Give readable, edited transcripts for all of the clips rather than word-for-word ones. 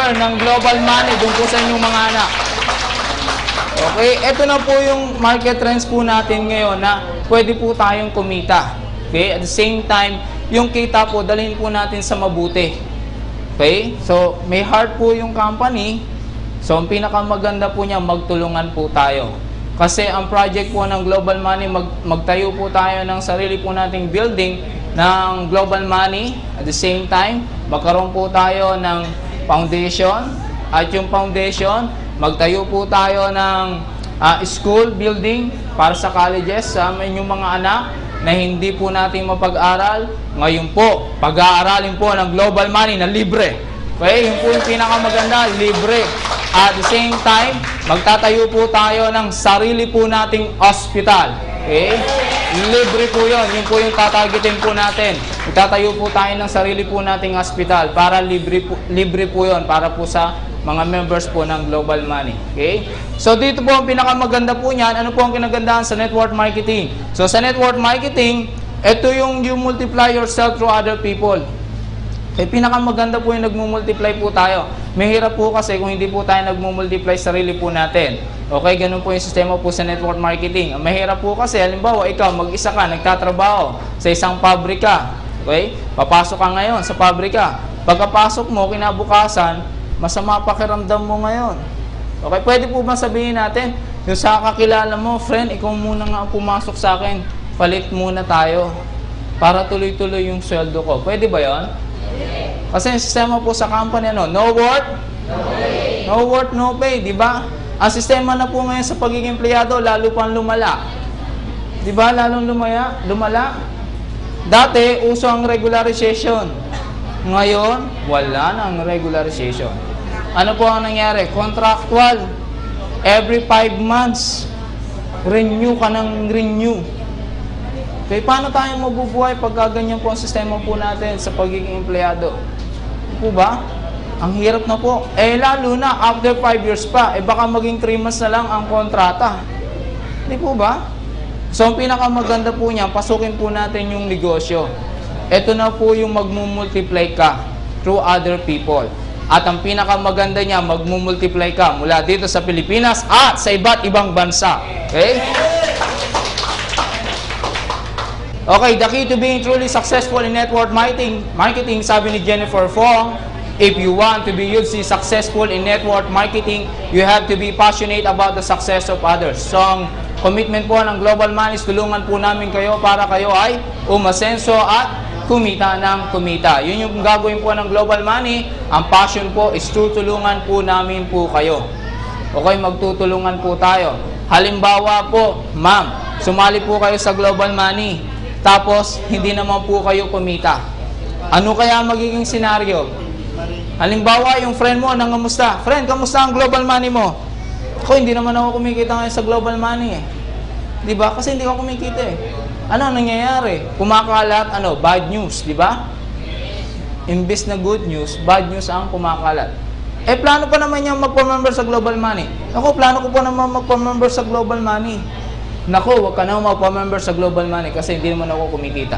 member ng Global Money dun po sa inyong mga anak. Okay, ito na po yung market trends po natin ngayon na pwede po tayong kumita. Okay, at the same time, yung kita po, dalhin po natin sa mabuti. Okay, so may heart po yung company. So ang pinakamaganda po niya, magtulungan po tayo. Kasi ang project po ng Global Money, magtayo po tayo ng sarili po nating building ng Global Money. At the same time, magkaroon po tayo ng foundation. At yung foundation, magtayo po tayo ng school building para sa colleges sa inyong mga anak na hindi po natin mapag-aral. Ngayon po, pag-aaralin po ng Global Money na libre. Okay, yun po yung pinakamaganda, libre. At the same time, magtatayo po tayo ng sarili po nating hospital. Okay? Libre po yun. Yun po yung tatargetin po natin. Magtatayo po tayo ng sarili po nating hospital para libre po yun para po sa mga members po ng Global Money. Okay? So dito po ang pinakamaganda po niyan. Ano po ang kinagandahan sa network marketing? So sa network marketing, ito yung you multiply yourself through other people. Eh, pinakamaganda po yung nagmumultiply po tayo. Mahirap po kasi kung hindi po tayo nagmumultiply sarili po natin. Okay, ganun po yung sistema po sa network marketing. Mahirap po kasi, halimbawa, ikaw, mag-isa ka, nagtatrabaho sa isang pabrika. Okay? Papasok ka ngayon sa pabrika. Pagkapasok mo, kinabukasan, masama pakiramdam mo ngayon. Okay, pwede po ba sabihin natin, yung sa kakilala mo, friend, ikaw muna nga ang pumasok sa akin, palit muna tayo para tuloy-tuloy yung sweldo ko. Pwede ba yon? Kasi yung sistema po sa company, ano, no work, no work, no pay, di ba? Ang sistema na po ngayon sa pagiging empleyado, lalo pang lumala. Di ba? Lalong lumala. Dati, uso ang regularization. Ngayon, wala na ang regularization. Ano po ang nangyari? Contractual. Every 5 months, renew ka ng renew. Okay, paano tayo mabubuhay pag ganyan po ang sistema po natin sa pagiging empleyado? Po ba? Ang hirap na po. Eh, lalo na, after 5 years pa, eh baka maging 3 months na lang ang kontrata. Hindi po ba? So, ang pinakamaganda po niya, pasukin po natin yung negosyo. Ito na po yung magmumultiply ka through other people. At ang pinakamaganda niya, magmumultiply ka mula dito sa Pilipinas at sa iba't ibang bansa. Okay? Okay, the key to being truly successful in network marketing, sabi ni Jennifer Fong, if you want to be hugely successful in network marketing, you have to be passionate about the success of others. So, ang commitment po ng Global Money, tulungan po namin kayo para kayo ay umasenso at kumita ng kumita. Yun yung gagawin po ng Global Money. Ang passion po is tutulungan po namin po kayo. Okay, magtutulungan po tayo. Halimbawa po, ma'am, sumali po kayo sa Global Money. Tapos, hindi naman po kayo kumita. Ano kaya magiging senaryo? Halimbawa, yung friend mo, nangamusta? Friend, kamusta ang Global Money mo? Ako, hindi naman ako kumikita ngayon sa Global Money eh. Diba? Kasi hindi ako kumikita eh. Ano nangyayari? Kumakalat, bad news, diba? Imbes na good news, bad news ang kumakalat. Eh, plano pa naman niya magpa-member sa Global Money. Ako, plano ko pa naman magpa-member sa Global Money. Naku, wag ka na magpa-member sa Global Money kasi hindi naman ako kumikita.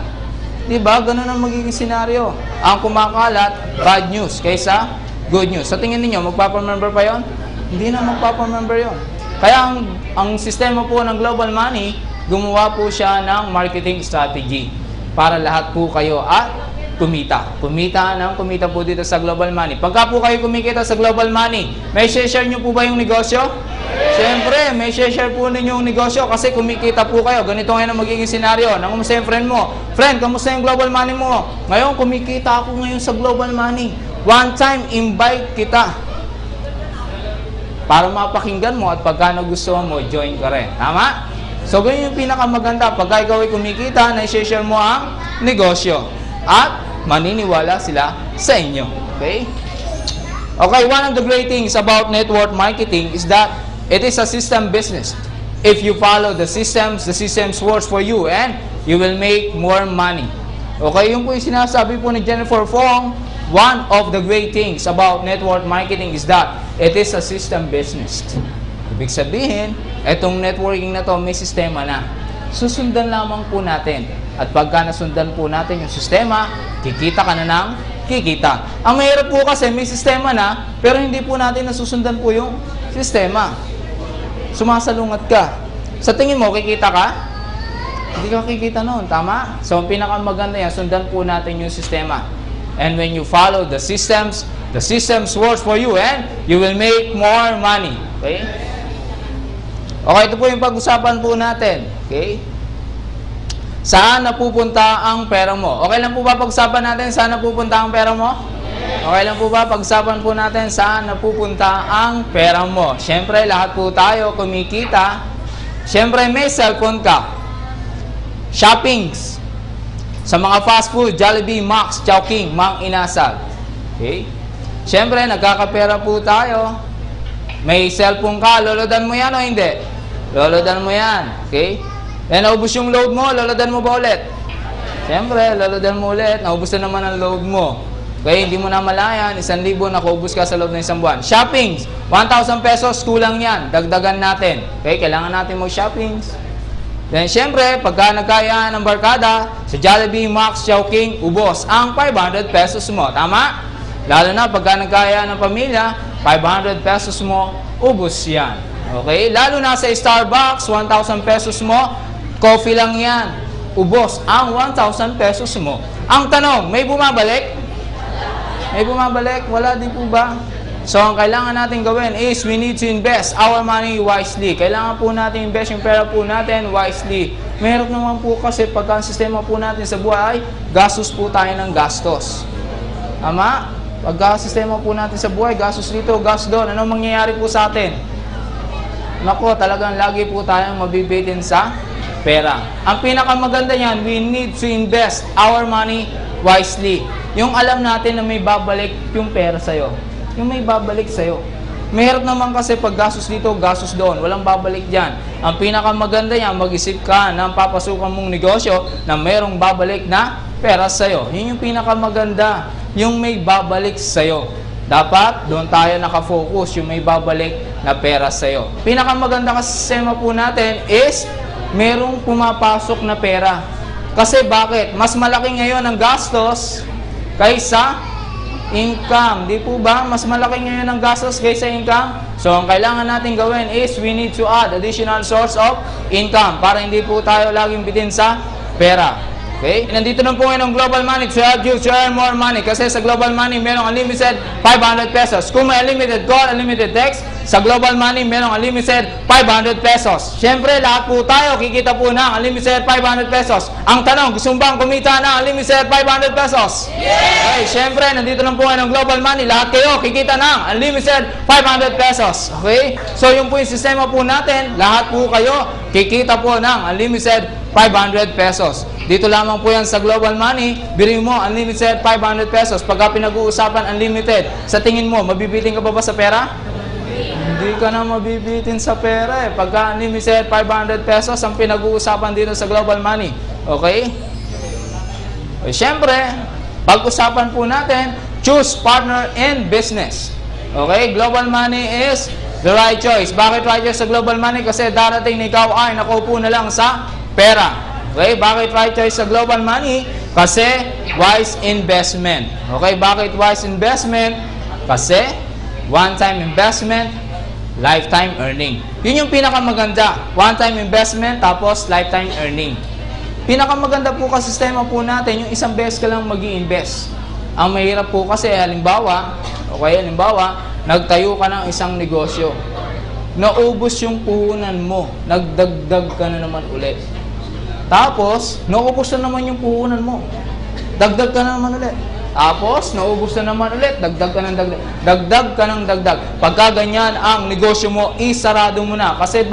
Diba? Ganun ang magiging senaryo. Ang kumakalat, bad news kaysa good news. Sa tingin niyo magpapa-member pa yon? Hindi na magpapa-member yon. Kaya ang sistema po ng Global Money, gumawa po siya ng marketing strategy para lahat po kayo at kumita. Kumita po dito sa Global Money. Pagka po kayo kumikita sa Global Money, may share nyo po ba yung negosyo? Siyempre, may share po ninyo yung negosyo kasi kumikita po kayo. Ganito ngayon ang magiging senaryo. Nangamusta yung friend mo? Friend, kamusta yung Global Money mo? Ngayon, kumikita ako ngayon sa Global Money. One time, invite kita. Para mapakinggan mo at pagka nagustuhan mo, join ka rin. Tama? So, ganyan yung pinakamaganda. Pagka ikaw ay kumikita, na-share mo ang negosyo. At maniniwala sila sa inyo. Okay? Okay, one of the great things about network marketing is that it is a system business. If you follow the systems works for you and you will make more money. Okay, yung po yung sinasabi po ni Jennifer Fong, one of the great things about network marketing is that it is a system business. Ibig sabihin, etong networking na to may sistema na. Susundan lamang po natin. At pagka nasundan po natin yung sistema, kikita ka na ng kikita. Ang mahirap po kasi may sistema na, pero hindi po natin nasusundan po yung sistema. Sumasalungat ka. Sa tingin mo, kikita ka? Hindi ka kikita noon, tama? So, ang pinakamaganda yan, sundan po natin yung sistema. And when you follow the systems works for you and you will make more money. Okay? Okay, ito po yung pag-usapan po natin. Okay? Saan napupunta ang pera mo? Okay lang po ba pag-usapan natin saan napupunta ang pera mo? Okay lang po ba pag-usapan po natin saan napupunta ang pera mo? Siyempre, lahat po tayo kumikita. Siyempre, may cellphone ka. Shoppings. Sa mga fast food, Jollibee, Max, Chowking, Mang Inasal. Okay? Siyempre, nagkakapera po tayo. May cellphone ka, lolodan mo yan o hindi? Lolodan mo yan. Okay? Eh, naubos yung load mo, lolodan mo ba ulit? Siyempre, lolodan mo ulit. Naubos na naman ang load mo. Okay, hindi mo na malayan, 1,000 nakuubos ka sa loob ng isang buwan. Shopping, 1,000 pesos, kulang yan. Dagdagan natin. Okay, kailangan natin mag-shopping. Then, siyempre, pagka nagkayaan ng barkada, sa Jollibee, Max, Chowking, ubos ang 500 pesos mo. Tama? Lalo na pagka nagkayaan ng pamilya, 500 pesos mo, ubos yan. Okay? Lalo na sa Starbucks, 1,000 pesos mo, coffee lang yan. Ubos ang 1,000 pesos mo. Ang tanong, may bumabalik? May bumabalik? Wala din po ba? So, ang kailangan natin gawin is we need to invest our money wisely. Kailangan po natin invest yung pera po natin wisely. Meron naman po kasi pagka ang sistema po natin sa buhay, gastos po tayo ng gastos. Tama? Pagka sistema po natin sa buhay, gastos dito, gastos doon, anong mangyayari po sa atin? Nako, talagang lagi po tayong mabibitin sa pera. Ang pinakamaganda niyan, we need to invest our money wisely. Yung alam natin na may babalik yung pera sa'yo. Yung may babalik sa'yo. Mahirap naman kasi pag gastos dito, gastos doon. Walang babalik dyan. Ang pinakamaganda niyan, mag-isip ka ng papasukan mong negosyo na mayroong babalik na pera sa'yo. Yun yung pinakamaganda. Yung may babalik sa'yo. Dapat, doon tayo nakafocus, yung may babalik na pera sa'yo. Pinakamaganda kasi sistema po natin is merong pumapasok na pera. Kasi bakit? Mas malaki ngayon ang gastos kaysa income. Di po ba? Mas malaki ngayon ang gastos kaysa income. So, ang kailangan natin gawin is we need to add additional source of income para hindi po tayo laging bitin sa pera. Okay? Nandito na po ngayon ang Global Money to help you to earn more money. Kasi sa Global Money, merong unlimited 500 pesos. Kung may unlimited call, unlimited text, sa Global Money, merong unlimited 500 pesos. Siyempre, lahat po tayo kikita po ng unlimited 500 pesos. Ang tanong, gusto mo bang kumita ng unlimited 500 pesos? Yeah! Okay, siyempre, nandito na po ngayon ang Global Money. Lahat kayo kikita ng unlimited 500 pesos. Okay? So, yung po yung sistema po natin, lahat po kayo kikita po ng unlimited 500 pesos. Dito lamang po yan sa Global Money, bili mo unlimited 500 pesos. Pagka pinag-uusapan unlimited, sa tingin mo, mabibitin ka ba sa pera? Hindi ka na mabibitin sa pera eh. Pagka unlimited 500 pesos ang pinag-uusapan dito sa Global Money. Okay? E, siyempre, pag-usapan po natin, choose partner in business. Okay? Global Money is the right choice. Bakit right choice sa Global Money? Kasi darating na ikaw ay nakaupo na lang sa pera. Okay, bakit right choice sa Global Money? Kasi wise investment. Okay, bakit wise investment? Kasi one-time investment, lifetime earning. Yun yung pinakamaganda. One-time investment, tapos lifetime earning. Pinakamaganda po kasi sistema po natin, yung isang beses ka lang mag-i-invest. Ang mahirap po kasi, halimbawa, nagtayo ka ng isang negosyo. Naubos yung puhunan mo, nagdagdag ka na naman ulit. Tapos, naubos na naman yung puhunan mo. Dagdag ka na naman ulit. Tapos, naubos na naman ulit. Dagdag ka ng dagdag. Dagdag ka ng dagdag. Pagka ganyan ang negosyo mo, isarado mo na. Kasi